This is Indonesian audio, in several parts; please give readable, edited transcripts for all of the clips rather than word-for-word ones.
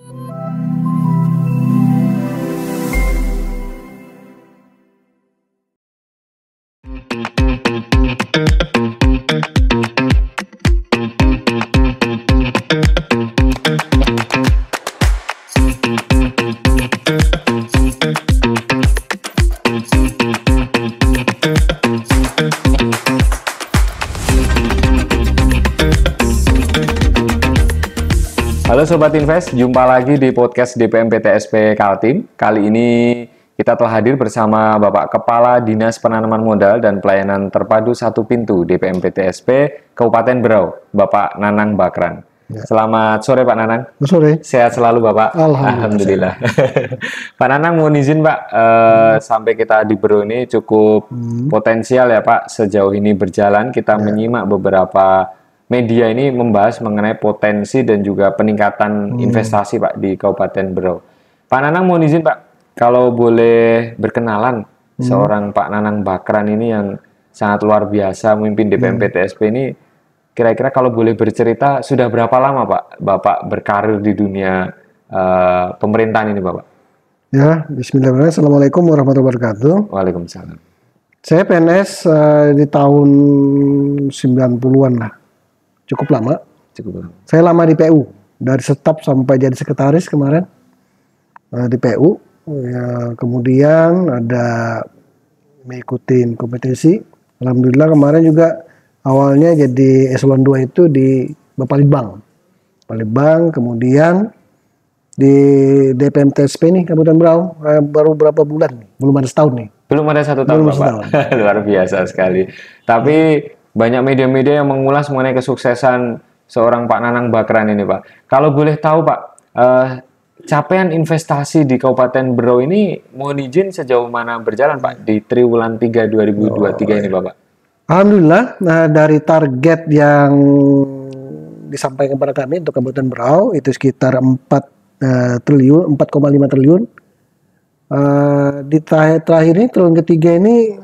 Halo Sobat Invest, jumpa lagi di podcast DPM PTSP Kaltim. Kali ini kita telah hadir bersama Bapak Kepala Dinas Penanaman Modal dan Pelayanan Terpadu Satu Pintu DPM PTSP Kabupaten Berau, Bapak Nanang Bakran. Ya. Selamat sore Pak Nanang. Sore. Sehat selalu Bapak. Alhamdulillah. Pak Nanang mohon izin Pak, sampai kita di Berau ini cukup potensial ya Pak. Sejauh ini berjalan kita menyimak beberapa media ini membahas mengenai potensi dan juga peningkatan investasi Pak di Kabupaten Berau. Pak Nanang mohon izin Pak, kalau boleh berkenalan seorang Pak Nanang Bakran ini yang sangat luar biasa memimpin DPM PTSP ini, kira-kira kalau boleh bercerita sudah berapa lama Pak Bapak berkarir di dunia pemerintahan ini Bapak? Ya, bismillahirrahmanirrahim. Assalamualaikum warahmatullahi wabarakatuh. Waalaikumsalam. Saya PNS di tahun 90-an lah. Cukup lama. Saya lama di PU, dari staf sampai jadi sekretaris kemarin di PU. Ya, kemudian ada mengikuti kompetisi. Alhamdulillah kemarin juga awalnya jadi eselon 2 itu di Bapalitbang. Kemudian di DPM TSP nih Kabupaten Berau baru berapa bulan nih? Belum ada setahun nih. Belum ada satu tahun Bapak. Luar biasa sekali. Tapi banyak media-media yang mengulas mengenai kesuksesan seorang Pak Nanang Bakran ini, Pak. Kalau boleh tahu, Pak, capaian investasi di Kabupaten Berau ini mohon izin sejauh mana berjalan, Pak, di triwulan 3 2023 ini, Bapak? Alhamdulillah, dari target yang disampaikan kepada kami untuk Kabupaten Berau itu sekitar 4,5 triliun. Di terakhir ini triwulan ketiga ini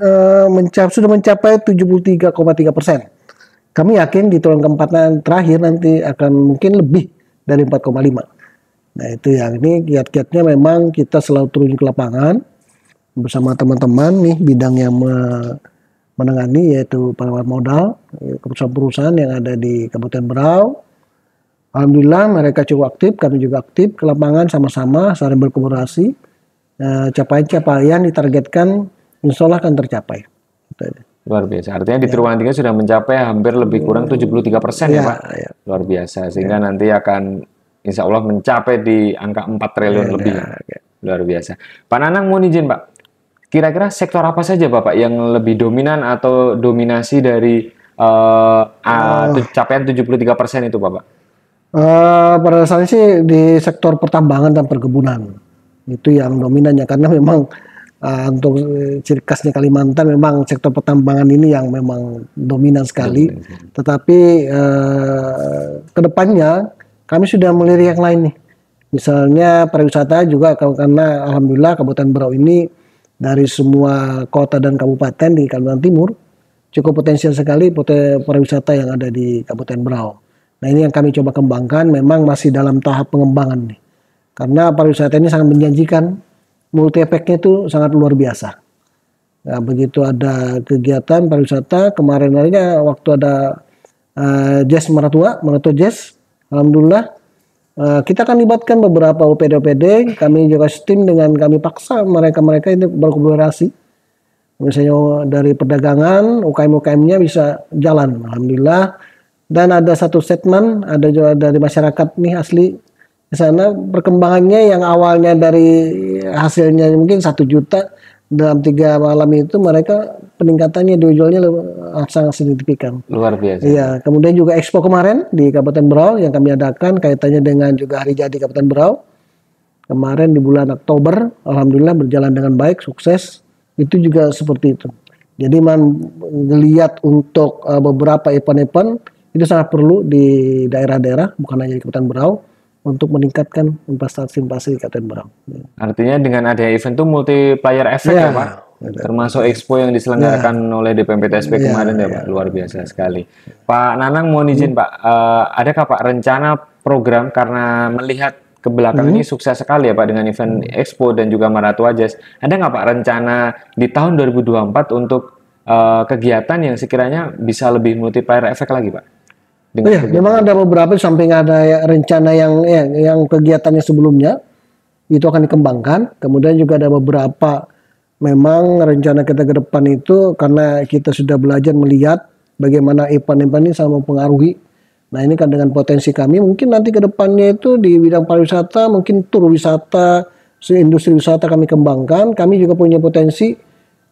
sudah mencapai 73,3%. Kami yakin di triwulan keempat terakhir nanti akan mungkin lebih dari 4,5. Nah itu yang ini kiat-kiatnya memang kita selalu turun ke lapangan bersama teman-teman nih bidang yang menangani yaitu penanaman modal, perusahaan-perusahaan yang ada di Kabupaten Berau. Alhamdulillah mereka cukup aktif, kami juga aktif ke lapangan sama-sama saling berkolaborasi. Capaian ditargetkan insya Allah akan tercapai. Luar biasa. Artinya di triwulan 3 sudah mencapai hampir lebih kurang 73% ya Pak? Ya. Luar biasa. Sehingga nanti akan insya Allah mencapai di angka 4 triliun lebih. Luar biasa. Pak Nanang mohon izin Pak, kira-kira sektor apa saja Bapak yang lebih dominan atau dominasi dari capaian 73% itu Bapak? Pada dasarnya sih di sektor pertambangan dan perkebunan. Itu yang dominannya karena memang untuk ciri khasnya Kalimantan memang sektor pertambangan ini yang memang dominan sekali. Tetapi kedepannya kami sudah melirik yang lain nih. Misalnya pariwisata juga karena alhamdulillah Kabupaten Berau ini dari semua kota dan kabupaten di Kalimantan Timur cukup potensial sekali pariwisata yang ada di Kabupaten Berau. Nah ini yang kami coba kembangkan, memang masih dalam tahap pengembangan nih. Karena pariwisata ini sangat menjanjikan, multi efeknya itu sangat luar biasa. Nah, begitu ada kegiatan pariwisata, kemarin-kemarinnya waktu ada Jazz Maratua Jazz, alhamdulillah kita akan libatkan beberapa OPD, kami juga tim dengan kami paksa mereka itu berkolaborasi. Misalnya dari perdagangan, UKM-UKM-nya bisa jalan, alhamdulillah. Dan ada satu statement, ada juga dari masyarakat nih asli. Di sana perkembangannya yang awalnya dari hasilnya mungkin 1 juta dalam 3 malam itu mereka peningkatannya dijualnya sangat signifikan. Luar biasa. Iya, kemudian juga Expo kemarin di Kabupaten Berau yang kami adakan kaitannya dengan juga Hari Jadi Kabupaten Berau. Kemarin di bulan Oktober, alhamdulillah berjalan dengan baik, sukses. Itu juga seperti itu. Jadi melihat untuk beberapa event-event itu sangat perlu di daerah-daerah, bukan hanya di Kabupaten Berau, untuk meningkatkan investasi di Kabupaten Berau. Artinya dengan adanya event itu multiplier effect ya Pak? Termasuk expo yang diselenggarakan oleh DPM PTSP kemarin ya Pak? Luar biasa sekali. Pak Nanang mohon izin Pak, adakah Pak rencana program karena melihat kebelakang ini sukses sekali ya Pak dengan event Expo dan juga Maratua Jazz. Ada nggak Pak rencana di tahun 2024 untuk kegiatan yang sekiranya bisa lebih multiplier efek lagi Pak? Iya, memang ada beberapa samping ada rencana yang kegiatannya sebelumnya itu akan dikembangkan. Kemudian juga ada beberapa memang rencana kita ke depan itu karena kita sudah belajar melihat bagaimana event-event ini sama mempengaruhi. Nah ini kan dengan potensi kami mungkin nanti ke depannya itu di bidang pariwisata, mungkin tur wisata, industri wisata kami kembangkan. Kami juga punya potensi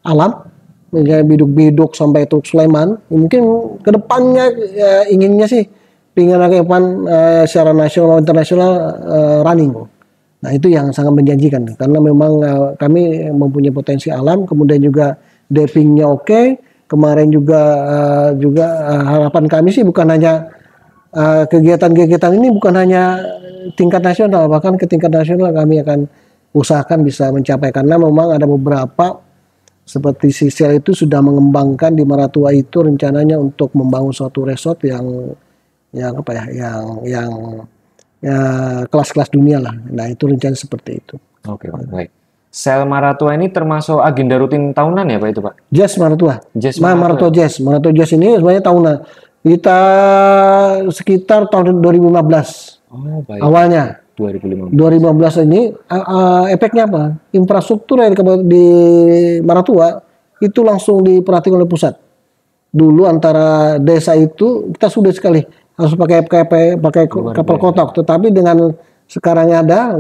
alam, misalnya biduk-biduk sampai Teluk Sleman. Mungkin ke depannya inginnya sih pengen ada event secara nasional internasional running. Nah itu yang sangat menjanjikan karena memang kami mempunyai potensi alam, kemudian juga divingnya oke. Kemarin juga harapan kami sih bukan hanya kegiatan-kegiatan ini bukan hanya tingkat nasional, bahkan ke tingkat nasional kami akan usahakan bisa mencapai karena memang ada beberapa seperti Sisel itu sudah mengembangkan di Maratua itu rencananya untuk membangun suatu resort yang kelas-kelas dunia lah. Nah itu rencana seperti itu. Oke, baik. Sel Maratua ini termasuk agenda rutin tahunan ya Pak itu Pak? Jazz Maratua. Maratua Jazz. Maratua Jazz ini sebenarnya tahunan. Kita sekitar tahun 2015. Oh, baik. Awalnya. 2015 ini efeknya apa? Infrastruktur yang di Maratua itu langsung diperhatikan oleh pusat. Dulu antara desa itu kita sudah sekali harus pakai kapal kotak, tetapi dengan sekarang ada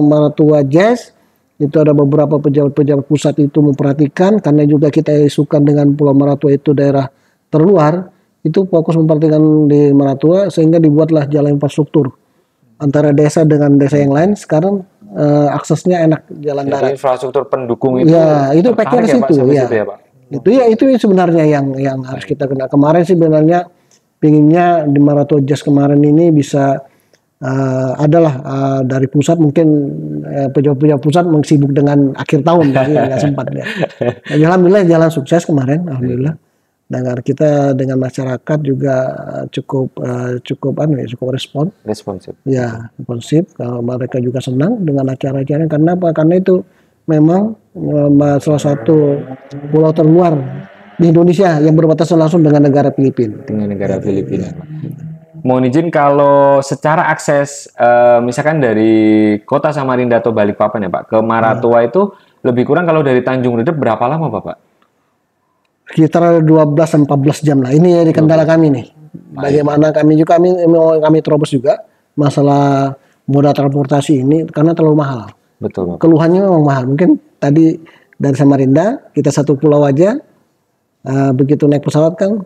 Maratua Jazz itu ada beberapa pejabat-pejabat pusat itu memperhatikan karena juga kita isukan dengan Pulau Maratua itu daerah terluar itu fokus memperhatikan di Maratua sehingga dibuatlah jalan infrastruktur antara desa dengan desa yang lain. Sekarang aksesnya enak jalan darat. Infrastruktur pendukung itu. Ya itu pakai ke situ ya. Itu sebenarnya yang harus kita kena. Kemarin sih sebenarnya pinginnya di Maratua Jazz kemarin ini bisa adalah dari pusat mungkin pejabat-pejabat pusat sibuk dengan akhir tahun jadi nggak sempat ya. Alhamdulillah jalan sukses kemarin, alhamdulillah. Dan kita dengan masyarakat juga cukup responsif. Ya, responsif. Kalau mereka juga senang dengan acara-acara karena apa? Karena itu memang salah satu pulau terluar di Indonesia yang berbatasan langsung dengan negara Filipina. Mohon izin kalau secara akses misalkan dari Kota Samarinda atau Balikpapan ya Pak ke Maratua itu lebih kurang kalau dari Tanjung Redep berapa lama Bapak? Sekitar 12-14 jam lah. Ini di kendala kami nih. Bagaimana kami terobos juga masalah moda transportasi ini karena terlalu mahal. Betul. Keluhannya memang mahal. Mungkin tadi dari Samarinda kita satu pulau aja begitu naik pesawat kan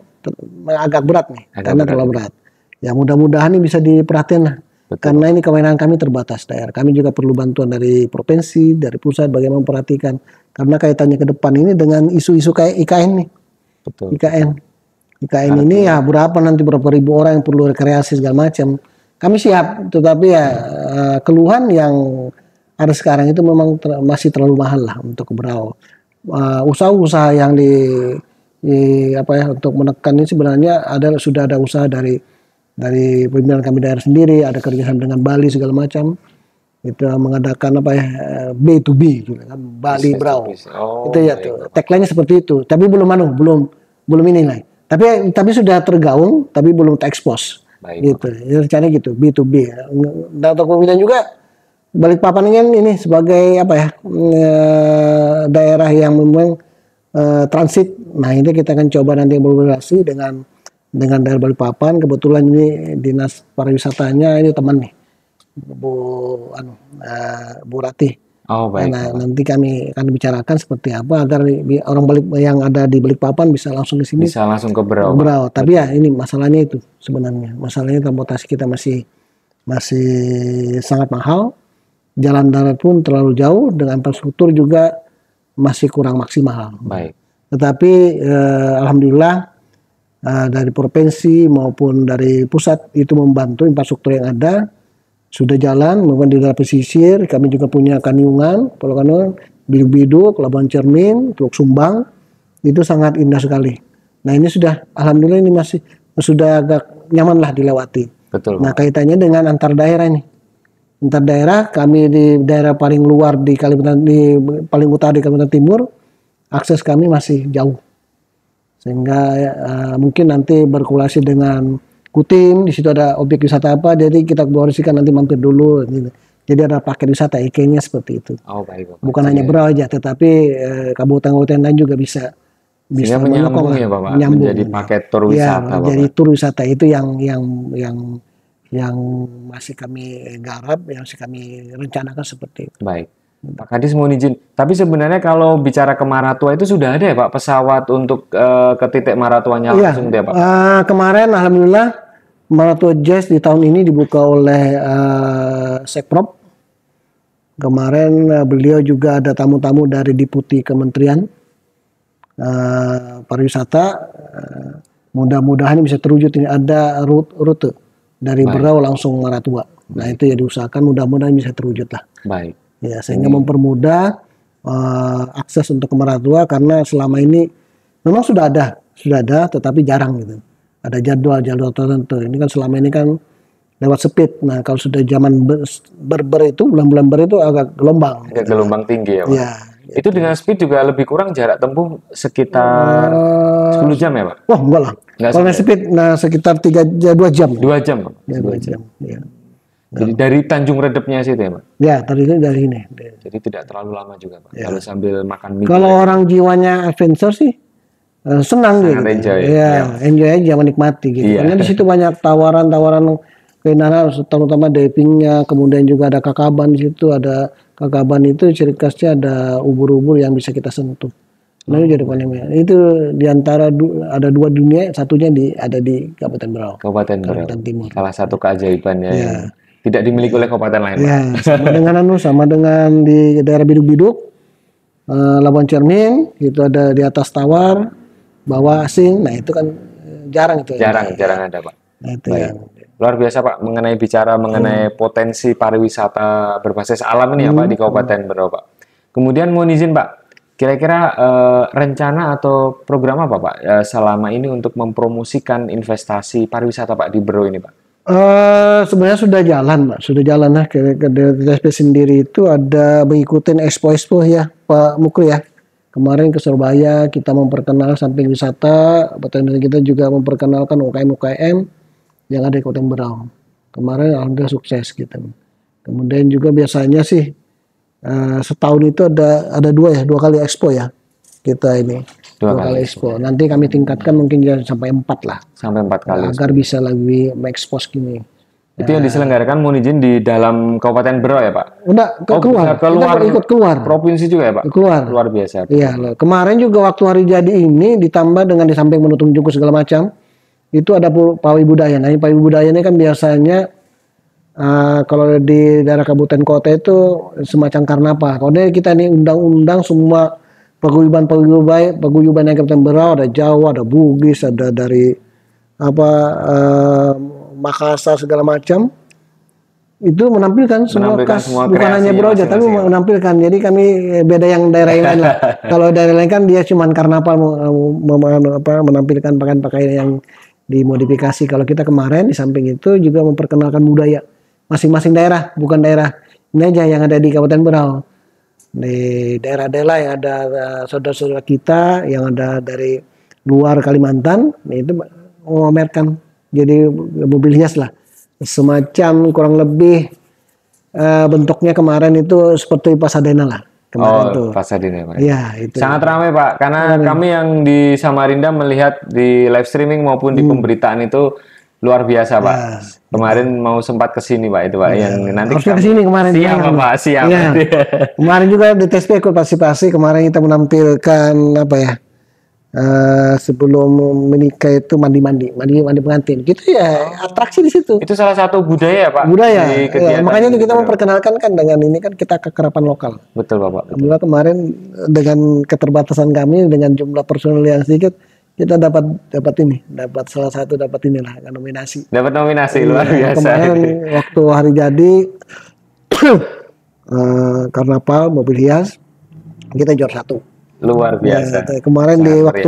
agak berat nih karena terlalu berat. Ya mudah-mudahan ini bisa diperhatiin lah. Betul. Karena ini kewenangan kami terbatas daerah. Kami juga perlu bantuan dari provinsi, dari pusat bagaimana memperhatikan. Karena kaitannya ke depan ini dengan isu-isu kayak IKN nih. Betul. IKN ini ya berapa ribu orang yang perlu rekreasi segala macam. Kami siap, tetapi ya keluhan yang ada sekarang itu memang masih terlalu mahal lah untuk Berau. Usaha-usaha yang untuk menekan ini sebenarnya sudah ada usaha dari pimpinan kami daerah sendiri, ada kerjasama dengan Bali segala macam. Itu mengadakan B2B gitu kan, Bali Berau. Itu ya tuh. Tagline-nya seperti itu. Tapi belum ini lah. Tapi sudah tergaung, tapi belum terekspos. Gitu. Caranya gitu, B2B. Dan kemudian juga Balikpapan ini sebagai daerah yang memang transit. Nah, ini kita akan coba nanti berkolaborasi dengan daerah Balikpapan. Kebetulan ini dinas pariwisatanya ini teman nih, Bu Ratih. Oh, baik. Nah, nanti kami akan bicarakan seperti apa agar orang yang ada di Balikpapan bisa langsung ke sini. Bisa langsung ke Berau. Tapi ya ini masalahnya itu sebenarnya. Masalahnya transportasi kita masih sangat mahal. Jalan darat pun terlalu jauh, dengan infrastruktur juga masih kurang maksimal. Baik. Tetapi alhamdulillah dari provinsi maupun dari pusat itu membantu infrastruktur yang ada sudah jalan, maupun di daerah pesisir kami juga punya Kaniungan, Pulau Kaniungan, Biduk-Biduk, Labuan Cermin, Teluk Sumbang itu sangat indah sekali. Nah ini sudah alhamdulillah ini sudah agak nyaman lah dilewati. Betul. Nah kaitannya dengan antar daerah ini. Antar daerah, kami di daerah paling luar di Kalimantan, di paling utara di Kalimantan Timur, akses kami masih jauh. Sehingga mungkin nanti berkolaborasi dengan Kutim, di situ ada objek wisata apa, jadi kita kolaborasikan nanti mampir dulu. Gitu. Jadi ada paket wisata IK-nya seperti itu. Oh, baik, Bapak. Bukan hanya Berau aja, tetapi kabupaten-kabupaten lain juga bisa menyambung ya, Bapak, menjadi paket tur wisata. Jadi tur wisata itu yang masih kami garap, yang masih kami rencanakan seperti itu. Baik. Pak Kadis mohon izin, tapi sebenarnya kalau bicara ke Maratua itu sudah ada ya Pak pesawat untuk ke titik Maratuanya langsung ya Pak? Kemarin alhamdulillah Maratua Jazz di tahun ini dibuka oleh Sekprop. Kemarin beliau juga ada tamu-tamu dari Deputi Kementerian Pariwisata. Mudah-mudahan bisa terwujud, ini ada rute dari Berau langsung Maratua. Nah itu ya diusahakan, mudah-mudahan bisa terwujud lah. Baik. Ya, sehingga mempermudah akses untuk ke Maratua, karena selama ini memang sudah ada, tetapi jarang gitu. Ada jadwal tertentu. Ini kan selama ini kan lewat speed. Nah, kalau sudah zaman ber itu, bulan-bulan ber itu agak gelombang. Agak gelombang tinggi ya Pak? Ya, gitu. Itu dengan speed juga lebih kurang jarak tempuh sekitar 10 jam ya Pak? Wah, enggak lah. Kalau speed, sekitar 2 jam. 2 jam Pak? Ya, 2 jam, ya. Jadi dari Tanjung Redepnya situ ya Pak? Ya, dari ini. Jadi tidak terlalu lama juga Pak, kalau sambil makan mie. Kalau orang jiwanya adventure sih, senang gitu. Enjoy. Enjoy aja, menikmati gitu. Karena di situ banyak tawaran-tawaran keindahan, terutama divingnya, kemudian juga ada kakaban di situ. Ada kakaban itu ciri khasnya ada ubur-ubur yang bisa kita sentuh. Nah, itu jadi itu diantara ada 2 dunia, satunya ada di Kabupaten Berau. Kabupaten Timur. Salah satu keajaibannya yang tidak dimiliki oleh kabupaten lain. Ya, sama dengan di daerah Biduk-Biduk, Labuan Cermin, itu ada di atas tawar, bawah asing. Nah itu kan jarang itu. Jarang ada Pak. Nah, itu luar biasa Pak, mengenai potensi pariwisata berbasis alam ini ya Pak di Kabupaten Berau Pak. Kemudian mohon izin Pak, kira-kira rencana atau program apa Pak selama ini untuk mempromosikan investasi pariwisata Pak di Berau ini Pak? Sebenarnya sudah jalan lah. DSP sendiri itu ada mengikuti expo ya Pak Mukri ya. Kemarin ke Surabaya kita memperkenalkan samping wisata, petani kita juga memperkenalkan UKM yang ada di Kabupaten Berau. Kemarin alhamdulillah sukses gitu. Kemudian juga biasanya sih setahun itu ada 2 kali expo ya kita ini. 2 kali expo. Nanti kami tingkatkan mungkin sampai 4 lah. Sampai 4 kali. Agar bisa lebih mengekspos gini. Itu yang diselenggarakan mohon izin di dalam Kabupaten Berau ya Pak? Udah keluar. Kita ikut keluar. Provinsi juga ya Pak? Keluar. Luar biasa. Iya. Kemarin juga waktu hari jadi ini ditambah dengan di samping menutup jungku segala macam, itu ada pawai budaya. Nah, pawai budaya ini kan biasanya kalau di daerah kabupaten kota itu semacam karnaval. Kalau kita ini undang-undang semua paguyuban yang Kabupaten Berau, ada Jawa, ada Bugis, ada dari Makassar segala macam, itu menampilkan semua bukan hanya Berau aja, tapi menampilkan. Jadi kami beda yang daerah lain lah. Kalau daerah lain kan dia cuma karnaval menampilkan pakaian-pakaian yang dimodifikasi. Kalau kita kemarin di samping itu juga memperkenalkan budaya masing-masing daerah, bukan daerah ini aja yang ada di Kabupaten Berau. Di daerah-daerah yang ada saudara-saudara kita yang ada dari luar Kalimantan, itu memamerkan jadi mobil hias lah, semacam kurang lebih bentuknya kemarin itu seperti Pasadena lah. Pasadena Pak. Ya, itu. Sangat ramai Pak, karena kami yang di Samarinda melihat di live streaming maupun di pemberitaan itu luar biasa Pak. Kemarin mau sempat kesini Pak itu Pak, yang nanti harusnya kesini kemarin. Siap Pak, siap. Ya. Kemarin juga di TSP ikut partisipasi. Kemarin kita menampilkan sebelum menikah itu mandi pengantin. Gitu ya, atraksi di situ. Itu salah satu budaya Pak. Budaya. Ya, makanya itu kita memperkenalkan kan dengan ini kan kita kekerapan lokal. Betul Bapak. Alhamdulillah kemarin dengan keterbatasan kami dengan jumlah personel yang sedikit, kita dapat salah satu nominasi. Dapat nominasi luar biasa. Kemarin waktu hari jadi karnaval mobil hias kita juara 1. Luar biasa. Ya, kemarin di waktu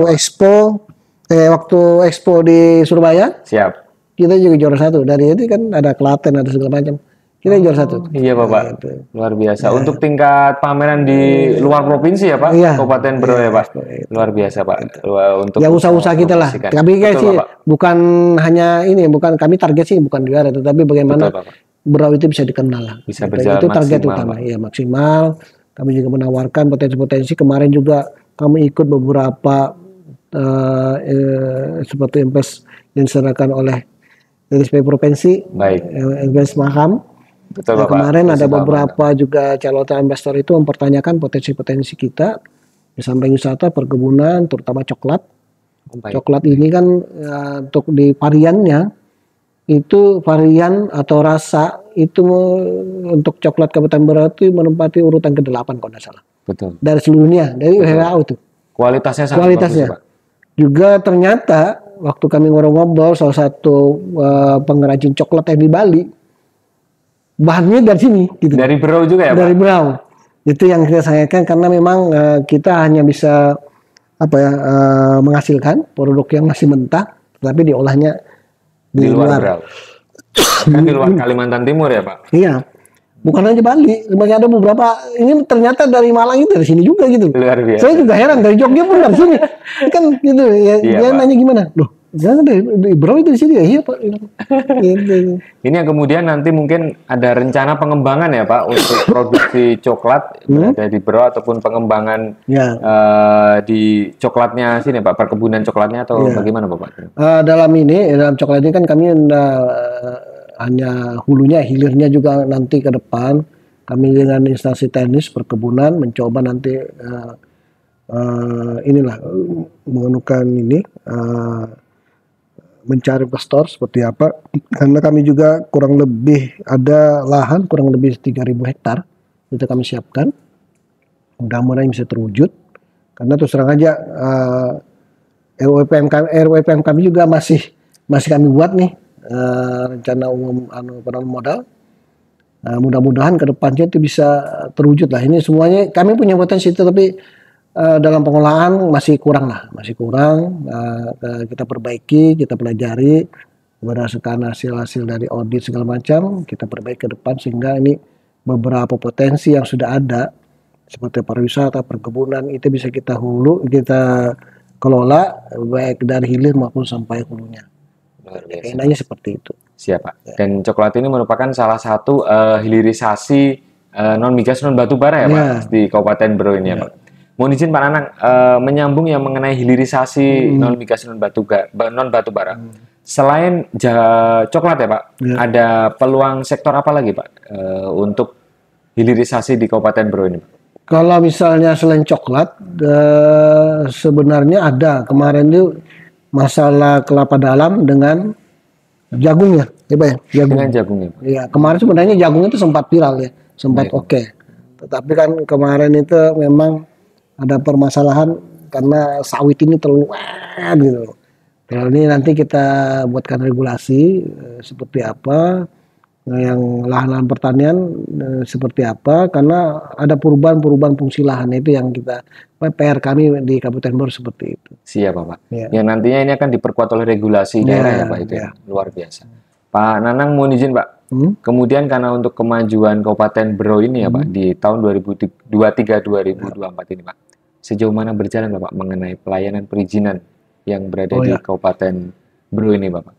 expo di Surabaya. Siap. Kita juga juara 1. Dari itu kan ada Klaten, ada segala macam. Kita juara 1. Iya Bapak, Gitu. luar biasa. Untuk tingkat pameran di luar provinsi ya Pak, Iya. Kabupaten Berau ya Pak, luar biasa Pak. Untuk Ya usaha-usaha kita lah. mempromosikan. Kami kayak Betul, sih Bapak. bukan hanya ini, bukan kami target sih bukan juara, tetapi bagaimana Betul, Bapak. Berau itu bisa dikenal lah. Bisa Gitu. berjalan Itu target maksimal, utama. Pak. Ya maksimal. Kami juga menawarkan potensi-potensi. Kemarin juga kami ikut beberapa seperti invest yang diserahkan oleh LSP Provinsi, Baik. invest Maham. Betul Bapak. Kemarin ada Festival beberapa juga calon investor itu mempertanyakan potensi-potensi kita di samping wisata, perkebunan, terutama coklat. Mangga. Baik. Coklat ini kan untuk di variannya itu varian atau rasa itu untuk coklat Kabupaten Berau itu menempati urutan ke-8 kalau tidak salah. Betul. Dari seluruh dunia, dari WHO itu. Kualitasnya sangat Kualitasnya. bagus, Pak. Juga ternyata waktu kami ngobrol-ngobrol salah satu pengrajin coklat yang di Bali, bahannya dari sini gitu. Dari Berau juga ya, Dari Pak? Berau. Itu yang kita sayangkan karena memang kita hanya bisa menghasilkan produk yang masih mentah, tapi diolahnya Di luar Berau. Kan di luar Kalimantan Timur ya, Pak? Iya. Bukan hanya Bali, sebenarnya ada beberapa ini ternyata dari Malang itu dari sini juga gitu. Luar biasa. Saya juga heran dari Jogja pun dari sini. Kan gitu ya. Iya, Dia Pak. nanya gimana? Loh, jangan dari Berau itu di sini ya? Iya, Pak. Gitu. Ini yang kemudian nanti mungkin ada rencana pengembangan ya Pak untuk produksi coklat berada di Berau ataupun pengembangan Ya. di coklatnya sini Pak, perkebunan coklatnya atau bagaimana Bapak? Dalam coklat ini kan kami hanya hulunya, hilirnya juga nanti ke depan kami dengan instansi teknis perkebunan mencoba nanti mengenukan ini mencari investor seperti apa, karena kami juga kurang lebih ada lahan kurang lebih 3.000 hektar itu kami siapkan, mudah-mudahan bisa terwujud karena terus terang aja RWPM kami juga masih kami buat nih rencana umum penanaman modal. Mudah-mudahan ke depannya itu bisa terwujud lah. Ini semuanya kami punya potensi itu, tapi dalam pengolahan masih kurang. Kita perbaiki, kita pelajari berdasarkan hasil-hasil dari audit segala macam, kita perbaiki ke depan sehingga ini beberapa potensi yang sudah ada seperti pariwisata, perkebunan itu bisa kita kelola baik dari hilir maupun sampai hulunya. Keinginannya seperti itu. Siap Pak. Dan coklat ini merupakan salah satu hilirisasi non migas non batu bara ya Pak di Kabupaten Berau ini ya Pak. Mohon izin Pak Nanang menyambung yang mengenai hilirisasi non migas non batu bara. Selain coklat ya Pak, ada peluang sektor apa lagi Pak untuk hilirisasi di Kabupaten Berau ini? Kalau misalnya selain coklat, sebenarnya ada kemarin itu masalah kelapa dalam dengan jagungnya, ya Pak ya? Jagung. Dengan jagungnya. Iya, kemarin sebenarnya jagung itu sempat viral ya, sempat oke. Tetapi kan kemarin itu memang ada permasalahan karena sawit ini terlalu gitu. Kalau ini nanti kita buatkan regulasi seperti apa, yang lahan-lahan pertanian seperti apa, karena ada perubahan fungsi lahan itu yang kita PR kami di Kabupaten Berau seperti itu. Siap Pak. Ya. Yang nantinya ini akan diperkuat oleh regulasi daerah ya Pak itu luar biasa. Pak Nanang mohon izin Pak. Kemudian karena untuk kemajuan Kabupaten Berau ini ya Pak di tahun 2023-2024 ini Pak, sejauh mana berjalan Bapak mengenai pelayanan perizinan yang berada di Kabupaten Berau ini Bapak?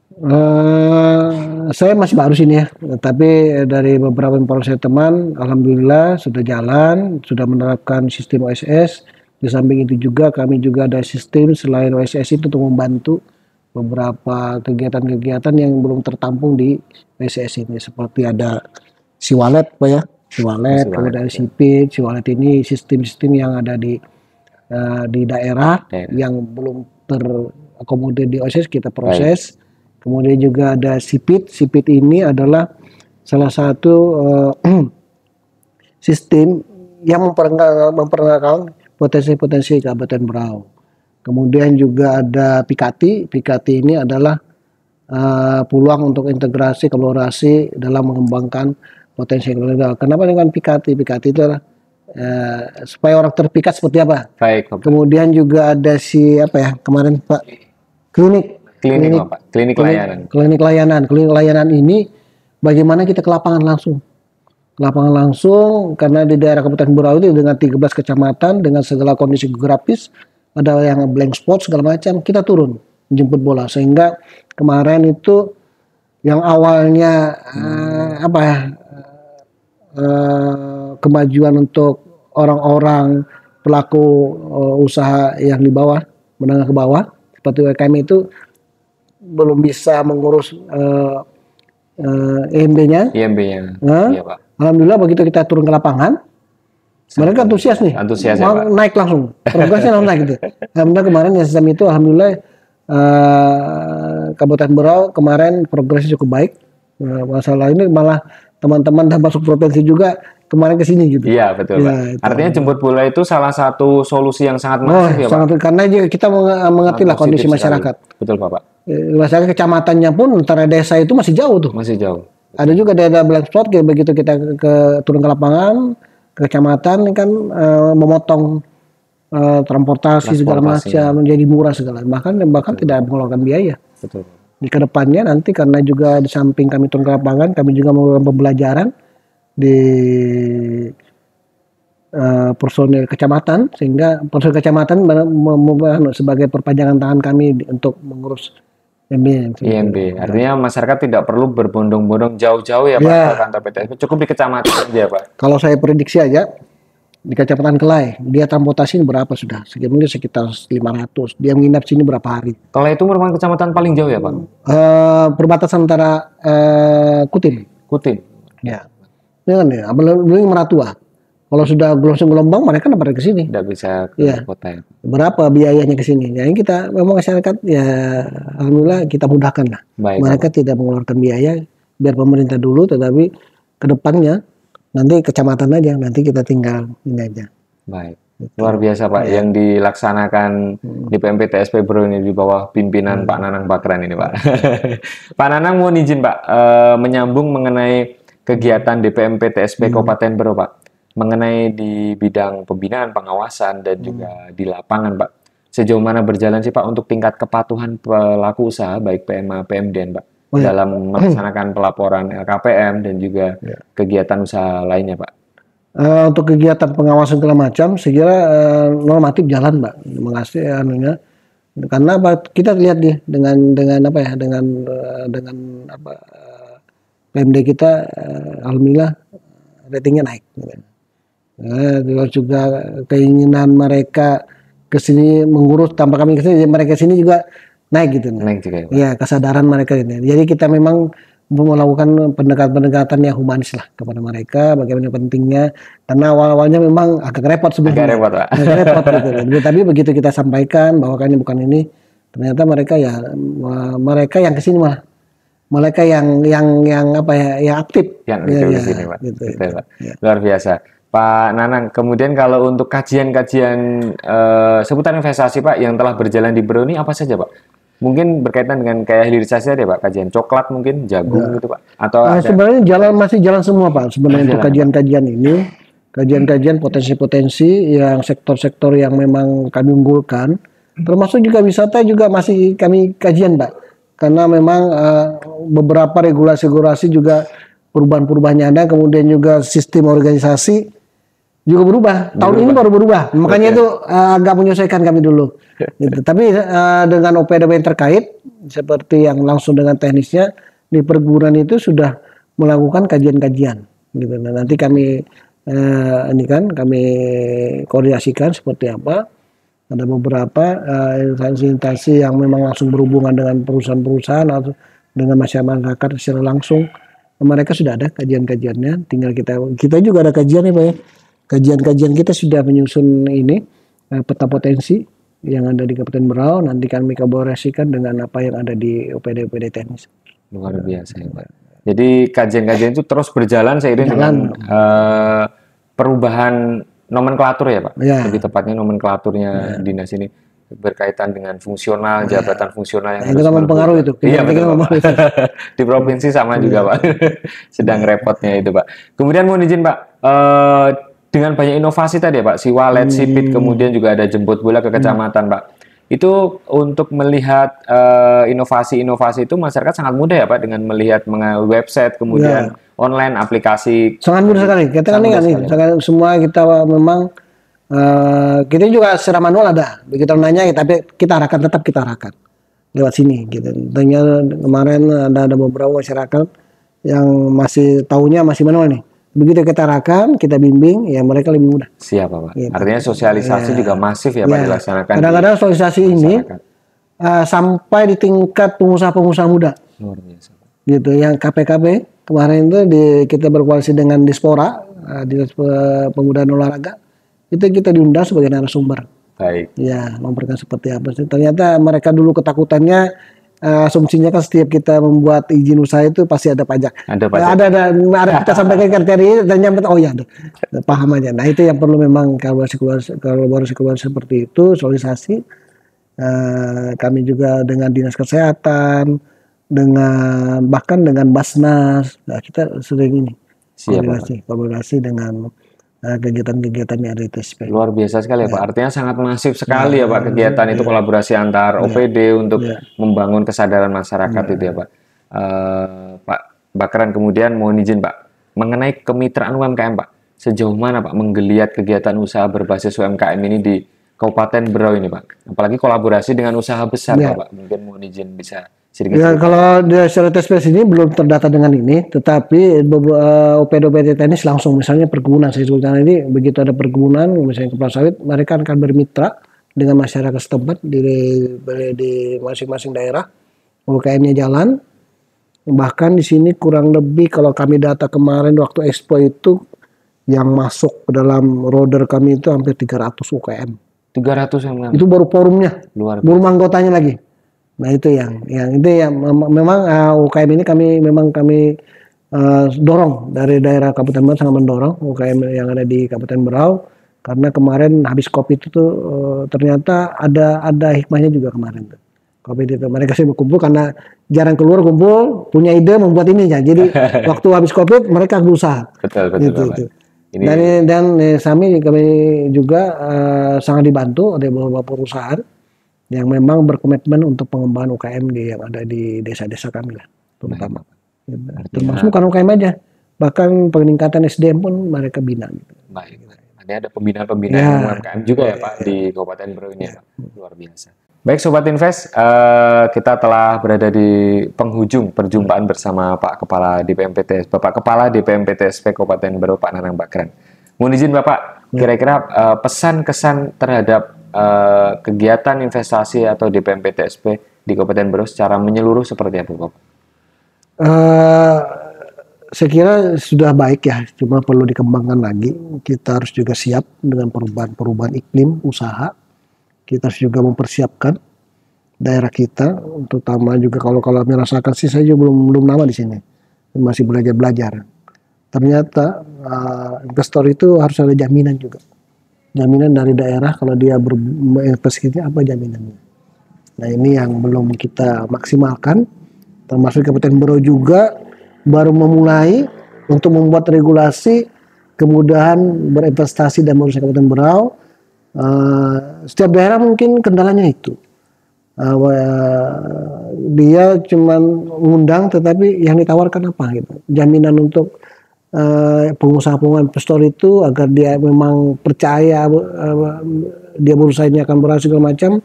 Saya masih baru sini ya, tapi dari beberapa informasi teman, alhamdulillah sudah jalan, sudah menerapkan sistem OSS. Di samping itu juga kami juga ada sistem selain OSS itu untuk membantu beberapa kegiatan-kegiatan yang belum tertampung di OSS ini, seperti ada Siwalet Pak ya, Siwalet, kemudian ada Sipit. Siwalet ini sistem-sistem yang ada di daerah yang belum terakomodir di OSS kita proses. Kemudian juga ada Sipit. Sipit ini adalah salah satu sistem yang memperkenalkan potensi-potensi Kabupaten Berau. Kemudian juga ada Pikati. Pikati ini adalah peluang untuk integrasi, kolaborasi dalam mengembangkan potensi keluarga. Kenapa dengan Pikati? Pikati itu adalah supaya orang terpikat seperti apa. Baik. Kemudian juga ada kemarin Pak klinik layanan. Klinik layanan ini bagaimana kita ke lapangan langsung. ke lapangan langsung, karena di daerah Kabupaten Berau itu dengan 13 kecamatan dengan segala kondisi geografis, ada yang blank spot segala macam, kita turun jemput bola, sehingga kemarin itu yang awalnya kemajuan untuk orang-orang pelaku usaha yang di bawah, menengah ke bawah seperti UMKM itu belum bisa mengurus IMB-nya. Iya Pak. Alhamdulillah begitu kita turun ke lapangan, mereka antusias nih, antusias ya, Pak? Naik langsung, progresnya langsung naik gitu. Alhamdulillah kemarin yang sistem itu, alhamdulillah Kabupaten Berau kemarin progresnya cukup baik. Masalah ini malah teman-teman dan masuk provinsi juga kemarin ke sini gitu. Iya betul Pak. Artinya jemput bola itu salah satu solusi yang sangat masif ya sangat, Pak. Karena kita mengerti lah kondisi masyarakat. Sekali. Betul Pak. Masyarakat kecamatannya pun antara desa itu masih jauh tuh. Masih jauh. Ada juga daerah blank spot, begitu kita turun ke lapangan, ke kecamatan ini kan memotong transportasi segala macam, menjadi murah segala. Bahkan tidak mengeluarkan biaya. Betul. Di kedepannya nanti karena juga di samping kami turun ke lapangan, kami juga melakukan pembelajaran di personil kecamatan, sehingga personil kecamatan sebagai perpanjangan tangan kami untuk mengurus IMB. Artinya masyarakat tidak perlu berbondong-bondong jauh-jauh ya Pak ke kantor PTSP, cukup di kecamatan aja Pak. Kalau saya prediksi aja di Kecamatan Kelai, dia transportasi berapa sudah? Sekitar 500. Dia menginap sini berapa hari? Kelai itu merupakan kecamatan paling jauh ya Pak? Perbatasan antara Kutim. Ya. Ini kan ya, apalagi Meratua. Kalau sudah gelombang, mereka dapat ke sini. Tidak bisa ke kota ya. Berapa biayanya ke sini? Ya kita memang masyarakat ya alhamdulillah kita mudahkan lah. Baik, mereka tidak mengeluarkan biaya, biar pemerintah dulu, tetapi ke depannya nanti kecamatan aja, nanti kita tinggal ini aja. Baik. Luar biasa Pak, yang dilaksanakan di PMPTSP Berau ini di bawah pimpinan Pak Nanang Bakran ini Pak. Pak Nanang mohon izin Pak, menyambung mengenai kegiatan DPMPTSP Kabupaten Berau Pak. Mengenai di bidang pembinaan, pengawasan, dan juga di lapangan Pak. Sejauh mana berjalan sih Pak untuk tingkat kepatuhan pelaku usaha, baik PMA, PMDN Pak, dalam melaksanakan pelaporan LKPM dan juga kegiatan usaha lainnya Pak? Untuk kegiatan pengawasan segala macam, saya kira normatif jalan Pak, mengasih anunya. Karena apa? Kita lihat nih dengan PMD kita, alhamdulillah ratingnya naik. Juga keinginan mereka ke sini mengurus tanpa kami ke sini, mereka sini juga naik gitu. Naik juga ya, kesadaran mereka gitu. Jadi kita memang melakukan pendekatan yang humanis lah kepada mereka, bagaimana pentingnya, karena awal-awalnya memang agak repot sebetulnya. Agak repot, Pak. Agak repot gitu. Tapi begitu kita sampaikan bahwa ini bukan ini, ternyata mereka yang kesini malah. Mereka yang aktif. Yang di sini Pak. Gitu, Pak. Luar biasa. Pak Nanang, kemudian kalau untuk kajian-kajian seputar investasi Pak yang telah berjalan di Berau ini apa saja Pak? Mungkin berkaitan dengan kayak hilirisasi ada Pak, kajian coklat mungkin, jagung gitu Pak? Atau sebenarnya masih jalan semua Pak, sebenarnya untuk kajian-kajian ini, kajian-kajian potensi-potensi yang sektor-sektor yang memang kami unggulkan, termasuk juga wisata juga masih kami kajian Pak, karena memang beberapa regulasi-regulasi juga perubahan-perubahannya ada, kemudian juga sistem organisasi juga berubah. Tahun ini baru berubah. Makanya itu agak menyesuaikan kami dulu. Gitu. Tapi dengan OPD yang terkait, seperti yang langsung dengan teknisnya, di perguruan itu sudah melakukan kajian-kajian. Gitu. Nah, nanti kami kami koordinasikan seperti apa. Ada beberapa instansi-instansi yang memang langsung berhubungan dengan perusahaan-perusahaan atau dengan masyarakat secara langsung. Mereka sudah ada kajian-kajiannya. Tinggal kita juga ada kajian ya Pak ya. Kajian-kajian kita sudah menyusun ini peta potensi yang ada di Kabupaten Berau, nanti kami kolaborasikan dengan apa yang ada di OPD teknis. Luar biasa ya Pak. Jadi kajian-kajian itu terus berjalan seiring dengan perubahan nomenklatur ya Pak. Ya. Lebih tepatnya nomenklaturnya dinas ini berkaitan dengan fungsional, jabatan fungsional yang harus mempengaruhi itu. Iya betul Pak. Di provinsi sama juga Pak. Sedang repotnya itu Pak. Kemudian mohon izin Pak, dengan banyak inovasi tadi ya Pak, si wallet, si pit, kemudian juga ada jemput bola ke kecamatan Pak. Itu untuk melihat inovasi-inovasi itu masyarakat sangat mudah ya Pak, dengan melihat website, kemudian online, aplikasi. Sangat mudah sekali. Kita kan nih, semua kita memang kita juga secara manual ada. Begitu nanya, tapi kita arahkan, tetap kita arahkan lewat sini. Gitu. Ternyata kemarin ada beberapa masyarakat yang masih tahunya masih manual nih. Begitu kita arahkan, kita bimbing, ya mereka lebih mudah. Siapa Pak? Gitu. Artinya sosialisasi juga masif ya Pak dilaksanakan. Kadang-kadang sosialisasi ini sampai di tingkat pengusaha-pengusaha muda. Luar biasa. Gitu, yang KPKP kemarin itu kita berkoalisi dengan Dispora, Dinas Pemuda dan Olahraga, itu kita diundang sebagai narasumber. Baik. Ya, memberikan seperti apa sih. Ternyata mereka dulu ketakutannya, asumsinya kan setiap kita membuat izin usaha itu pasti ada pajak. Ada pajak. Ada kita sampaikan kriteria dan nyampe, oh ya, paham aja. Nah itu yang perlu memang kolaborasi seperti itu, sosialisasi. Kami juga dengan Dinas Kesehatan, bahkan dengan Basnas, nah, kita sering ini kolaborasi dengan kegiatan-kegiatan yang ada di TSP. Luar biasa sekali ya Pak. Artinya sangat masif sekali ya Pak kegiatan itu, kolaborasi antar OPD untuk membangun kesadaran masyarakat itu ya Pak. Pak Bakran, kemudian mohon izin Pak, mengenai kemitraan UMKM Pak, sejauh mana Pak menggeliat kegiatan usaha berbasis UMKM ini di Kabupaten Berau ini Pak? Apalagi kolaborasi dengan usaha besar Pak. Mungkin mohon izin bisa sedikit. Ya, kalau di secara TSP ini belum terdata dengan ini, tetapi OPD-OPD teknis langsung, misalnya perkebunan, saya sebutkan ini, begitu ada perkebunan, misalnya kelapa sawit, mereka akan bermitra dengan masyarakat setempat di masing-masing daerah, UMKM-nya jalan. Bahkan di sini kurang lebih kalau kami data kemarin waktu Expo itu, yang masuk ke dalam roder kami itu hampir 300 UMKM. 300 yang itu baru forumnya, belum anggotanya lagi. Nah itu yang memang UKM ini kami dorong dari daerah Kabupaten Berau, sangat mendorong UKM yang ada di Kabupaten Berau, karena kemarin habis COVID itu ternyata ada hikmahnya juga kemarin tuh. COVID itu mereka sih berkumpul karena jarang keluar, kumpul punya ide membuat ini ya. Jadi waktu habis COVID mereka berusaha. Betul. Gitu. Dan kami juga sangat dibantu oleh beberapa perusahaan yang memang berkomitmen untuk pengembangan UKM yang ada di desa-desa kami lah, terutama. Termasuk bukan UKM aja, bahkan peningkatan SDM pun mereka bina. Baik. Ini ada pembinaan UMKM juga ya Pak di Kabupaten Berau ini. Luar biasa. Baik Sobat Invest, kita telah berada di penghujung perjumpaan bersama Pak Kepala DPMPTSP, Bapak Kepala DPMPTSP Kabupaten Berau, Pak Nanang Bakran. Mohon izin Bapak, kira-kira pesan-kesan terhadap kegiatan investasi atau DPMPTSP di Kabupaten Berau secara menyeluruh seperti apa Bapak? Saya kira sudah baik ya, cuma perlu dikembangkan lagi. Kita harus juga siap dengan perubahan iklim usaha. Kita harus juga mempersiapkan daerah kita, terutama juga kalau merasakan sih, saya juga belum lama di sini, masih belajar. Ternyata investor itu harus ada jaminan juga. Jaminan dari daerah kalau dia berinvestasi, apa jaminannya? Nah ini yang belum kita maksimalkan, termasuk Kabupaten Berau juga baru memulai untuk membuat regulasi kemudahan berinvestasi dan berusaha Kabupaten Berau. Setiap daerah mungkin kendalanya itu. Dia cuma ngundang, tetapi yang ditawarkan apa gitu? Jaminan untuk pengusaha-pengusaha investor itu agar dia memang percaya dia berusaha ini akan berhasil segala macam,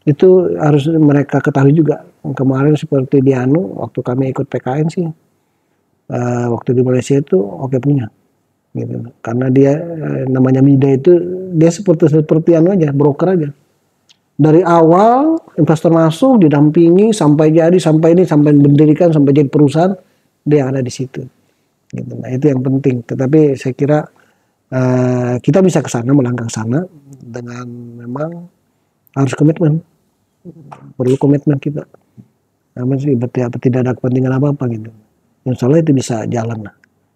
itu harus mereka ketahui juga. Kemarin seperti di waktu kami ikut PKN sih, waktu di Malaysia itu punya gitu. Karena dia namanya MIDA itu dia seperti aja, broker aja. Dari awal investor masuk didampingi sampai mendirikan sampai jadi perusahaan, dia ada di situ. Gitu. Nah itu yang penting. Tetapi saya kira kita bisa ke sana, melangkah ke sana dengan memang harus komitmen. Perlu komitmen kita. Namun sih tidak ada kepentingan apa-apa gitu. Insya Allah itu bisa jalan lah.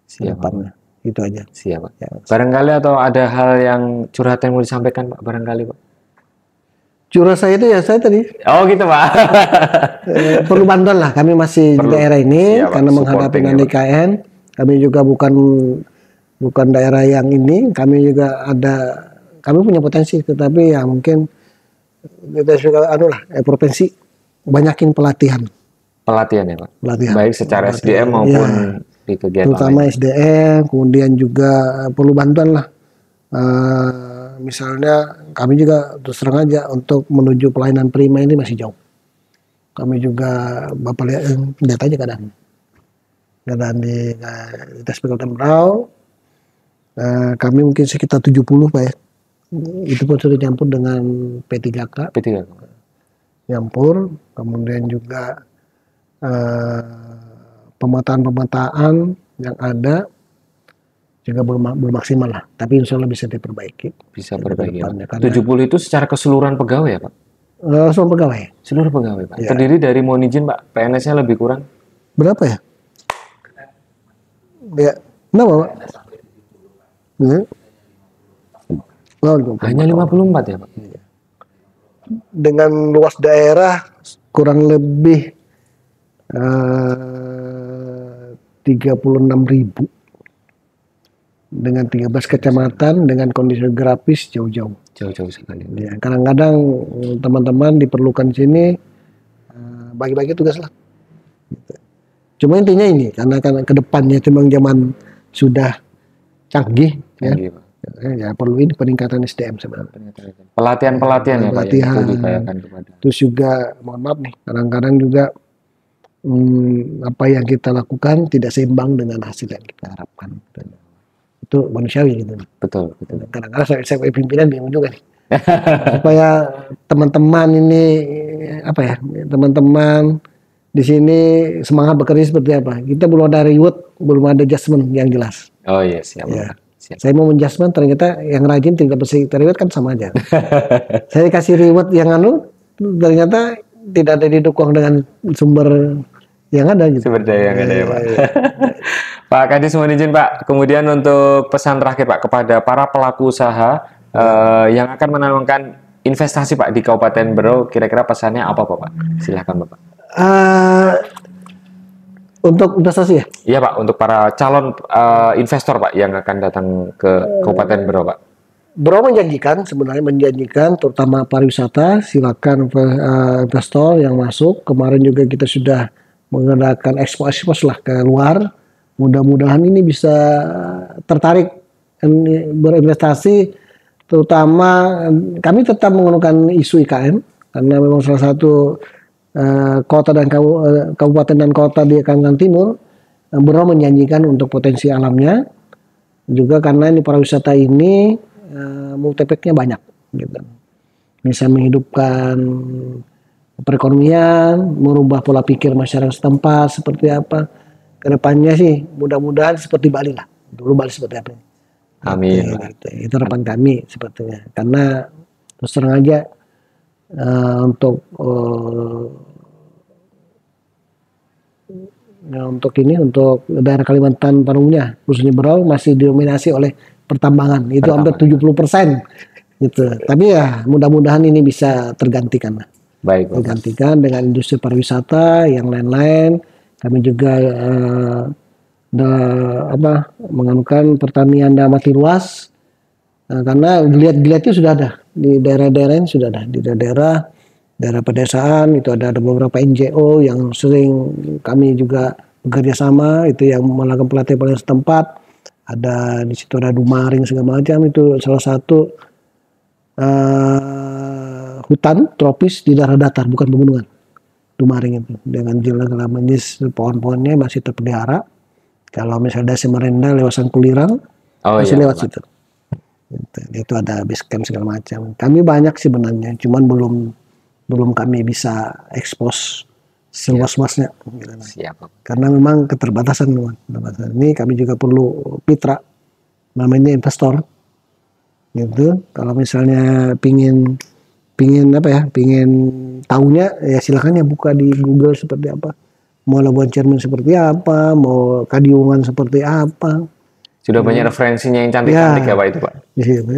Depannya. Itu aja. Siap Pak. Ya. Barangkali atau ada hal yang curhat yang mau disampaikan Pak? Barangkali Pak. Curhat saya itu ya saya tadi. Oh gitu Pak. Perlu bantuan lah. Kami masih di daerah ini karena menghadapi DKN. Kami juga bukan daerah yang ini. Kami juga kami punya potensi, tetapi ya mungkin kita juga provinsi banyakin pelatihan. Pelatihan ya Pak? Pelatihan. Baik secara SDM maupun di kegiatan terutama lain. SDM, kemudian juga perlu bantuan lah. Misalnya kami juga terus terang aja untuk menuju pelayanan prima ini masih jauh. Kami juga Bapak lihat aja keadaan di TSP Kabupaten Berau. Kami mungkin sekitar 70 Pak ya. Itu pun sudah nyampur dengan P3K. Nyampur, kemudian juga pemetaan yang ada juga belum maksimal lah, tapi insya Allah bisa diperbaiki. Bisa perbaiki. 70 itu secara keseluruhan pegawai ya Pak? Seluruh pegawai. Seluruh pegawai Pak. Ya. Terdiri dari mohon izin Pak, PNS-nya lebih kurang? Berapa ya? Ya, kenapa Pak? Ya. Hanya 54 ya Pak? Dengan luas daerah kurang lebih 36.000 dengan 13 kecamatan dengan kondisi geografis jauh-jauh sekali. Ya, kadang-kadang teman-teman diperlukan sini bagi-bagi tugas lah. Cuma intinya ini karena kedepannya memang zaman sudah canggih. Ya perlu ini peningkatan SDM sebenarnya. Pelatihan ya Pak yang itu diupayakan kepada. Terus juga mohon maaf nih kadang-kadang juga apa yang kita lakukan tidak seimbang dengan hasil yang kita harapkan. Itu manusiawi gitu. Betul. Kadang-kadang saya pimpinan bingung juga nih. Supaya teman-teman ini teman-teman di sini semangat bekerja seperti apa. Kita belum ada reward, belum ada adjustment yang jelas. Oh iya siap. Ya. Saya mau adjustment ternyata yang rajin tidak bisa reward kan sama aja. Saya kasih reward yang ternyata tidak ada didukung dengan sumber yang ada gitu. Sumber daya yang ada ya Pak. Pak Kadis mohon izin Pak, kemudian untuk pesan terakhir Pak kepada para pelaku usaha yang akan menanamkan investasi Pak di Kabupaten Berau, kira-kira pesannya apa Pak? Silahkan Bapak. Untuk investasi ya? Iya Pak, untuk para calon investor Pak yang akan datang ke Kabupaten Berau Pak. Berau sebenarnya menjanjikan terutama pariwisata, silakan investor yang masuk. Kemarin juga kita sudah mengadakan ekspos lah ke luar. Mudah-mudahan ini bisa tertarik berinvestasi, terutama kami tetap menggunakan isu IKN karena memang salah satu kota dan kabupaten dan kota di Kalimantan Timur. Berau menjanjikan untuk potensi alamnya juga karena ini pariwisata ini multipeknya banyak gitu. Bisa menghidupkan perekonomian, merubah pola pikir masyarakat setempat seperti apa. Kedepannya sih mudah-mudahan seperti Bali lah. Dulu Bali seperti apa? Amin. Itu harapan kami sepertinya. Karena terus terang aja untuk daerah Kalimantan pada umumnya khususnya Berau masih didominasi oleh pertambangan. Itu hampir 70%. Gitu. Tapi ya mudah-mudahan ini bisa tergantikan lah. Baik. Tergantikan dengan industri pariwisata yang lain-lain. Kami juga menganukan pertanian dalam arti luas karena geliat-geliatnya sudah ada di daerah-daerah ini sudah ada di daerah pedesaan itu ada beberapa NGO yang sering kami juga bekerja sama itu yang melakukan pelatihan setempat. Ada di situ ada Dumaring segala macam itu salah satu hutan tropis di daerah datar bukan pegunungan. Dumaring itu dengan jenis pohon-pohonnya masih terpelihara. Kalau misalnya dari Samarinda lewat Sangkulirang masih lewat situ. Itu ada base camp segala macam. Kami banyak sebenarnya, cuman belum kami bisa expose seluas-luasnya. Siap. Karena memang keterbatasan ini kami juga perlu mitra, namanya investor. Gitu. Kalau misalnya pingin tahunya ya silakan ya buka di Google seperti apa, mau Labuan Cermin seperti apa, mau Kadiungan seperti apa. Sudah banyak referensinya yang cantik-cantik ya Pak itu Pak.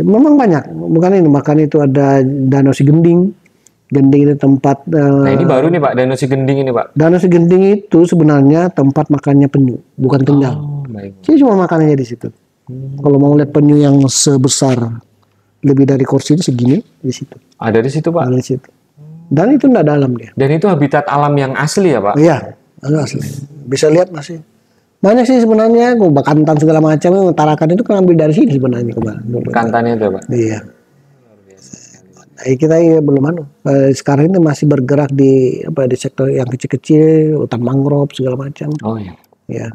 Memang banyak, bukan ini makan itu ada Danau Sigending. Gending ini tempat. Nah ini baru nih Pak, Danau Sigending ini Pak. Danau Sigending itu sebenarnya tempat makannya penyu, bukan kenyal. Jadi cuma makanannya di situ. Kalau mau lihat penyu yang sebesar lebih dari kursi itu segini di situ. Ada di situ, Pak. Ada di situ. Dan itu enggak dalam dia. Dan itu habitat alam yang asli ya, Pak? Iya, asli. Bisa lihat masih. Banyak sih sebenarnya, bekantan segala macam, tarakan itu kan ambil dari sini sebenarnya. Bekantannya itu, Pak? Iya. Kita belum sekarang ini masih bergerak di sektor yang kecil-kecil, hutan mangrove segala macam. Oh iya. Ya.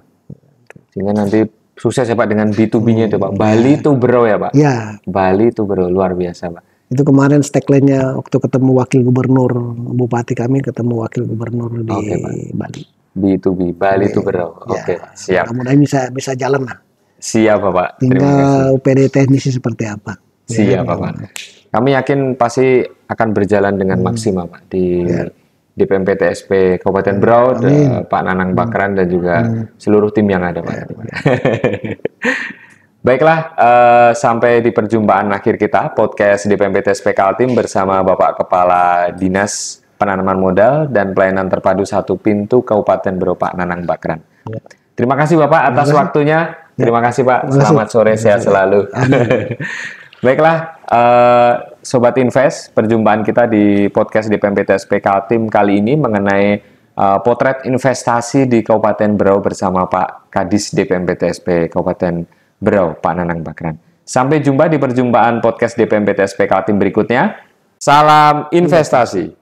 Sehingga nanti sukses ya Pak dengan B2B-nya itu Pak. Bali to Bro ya Pak. Ya. Bali to Bro luar biasa Pak. Itu kemarin tagline-nya waktu ketemu wakil gubernur, bupati kami ketemu wakil gubernur di Bali. B2B, Bali to Bro. Oke, siap. Mudah-mudahan bisa jalan lah. Siap Bapak. Tinggal UPD teknisi seperti apa. Siap Bapak. Kami yakin pasti akan berjalan dengan maksimal Pak di DPMP TSP Kabupaten Berau, Pak Nanang Bakran dan juga seluruh tim yang ada Pak. Baiklah, sampai di perjumpaan akhir kita podcast DPMP TSP Kaltim bersama Bapak Kepala Dinas Penanaman Modal dan Pelayanan Terpadu Satu Pintu Kabupaten Berau Pak Nanang Bakran. Terima kasih Bapak atas waktunya. Terima kasih Pak. Selamat sore, sehat selalu. Baiklah, Sobat Invest, perjumpaan kita di podcast DPMP TSP Kaltim kali ini mengenai potret investasi di Kabupaten Berau bersama Pak Kadis DPMP TSP Kabupaten Berau, Pak Nanang Bakran. Sampai jumpa di perjumpaan podcast DPMP TSP Kaltim berikutnya. Salam investasi.